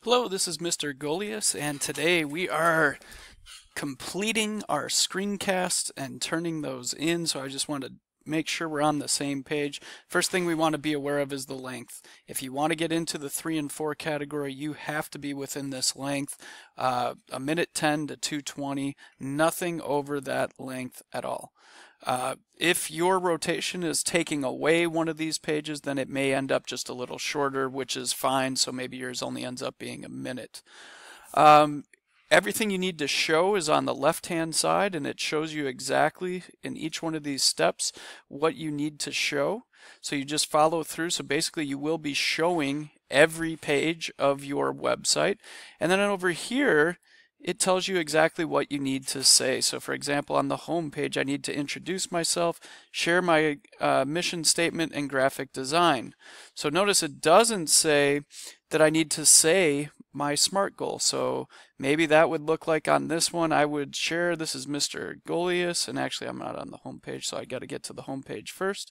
Hello, this is Mr. Golias, and today we are completing our screencasts and turning those in. So I just want to make sure we're on the same page. First thing we want to be aware of is the length. If you want to get into the 3 and 4 category, you have to be within this length, a minute 10 to 2:20, nothing over that length at all. If your rotation is taking away one of these pages, then it may end up just a little shorter, which is fine. So maybe yours only ends up being a minute. Everything you need to show is on the left-hand side, and it shows you exactly in each one of these steps what you need to show. So you just follow through. So basically you will be showing every page of your website. And then over here, it tells you exactly what you need to say. So for example, on the home page, I need to introduce myself, share my mission statement, and graphic design. So notice it doesn't say that I need to say my SMART goal. So maybe that would look like on this one, I would share, this is Mr. Golias, and actually I'm not on the home page, so I got to get to the home page first.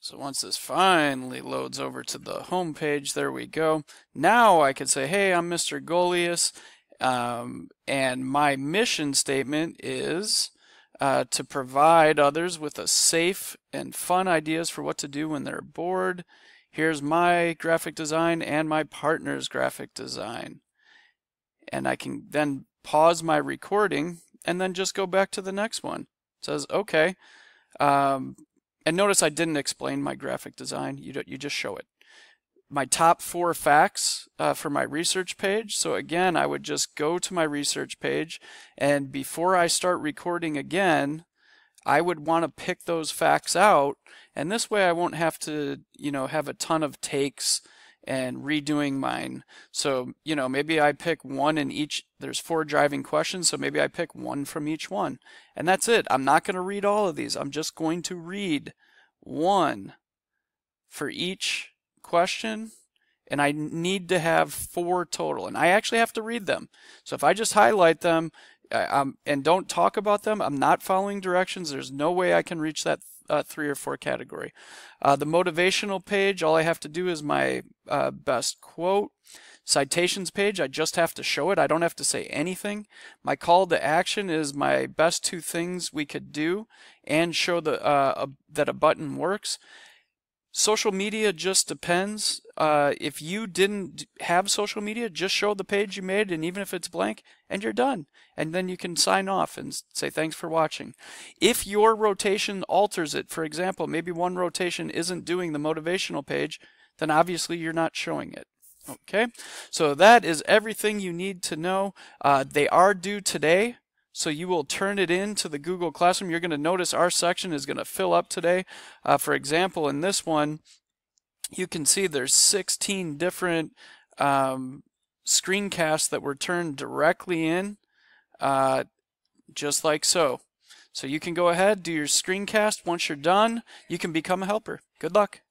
So once this finally loads over to the home page, there we go. Now I could say, hey, I'm Mr. Golias, and my mission statement is to provide others with a safe and fun ideas for what to do when they're bored. Here's my graphic design and my partner's graphic design. And I can then pause my recording and then just go back to the next one. It says, okay. And notice I didn't explain my graphic design. You just show it. My top 4 facts for my research page. So again, I would just go to my research page, and before I start recording again, I would want to pick those facts out, and this way I won't have to, have a ton of takes and redoing mine. So, maybe I pick one in each. There's 4 driving questions, so maybe I pick one from each one. And that's it. I'm not going to read all of these. I'm just going to read one for each question, and I need to have 4 total. And I actually have to read them. So if I just highlight them and don't talk about them, I'm not following directions. There's no way I can reach that 3 or 4 category. The motivational page, all I have to do is my best quote. Citations page, I just have to show it. I don't have to say anything. My call to action is my best 2 things we could do and show that a button works. Social media just depends. If you didn't have social media, just show the page you made, and even if it's blank, and you're done. And then you can sign off and say thanks for watching. If your rotation alters it, for example, maybe one rotation isn't doing the motivational page, then obviously you're not showing it. Okay, so that is everything you need to know. They are due today. So you will turn it into the Google Classroom. You're going to notice our section is going to fill up today. For example, in this one, you can see there's 16 different screencasts that were turned directly in, just like so. So you can go ahead, do your screencast. Once you're done, you can become a helper. Good luck.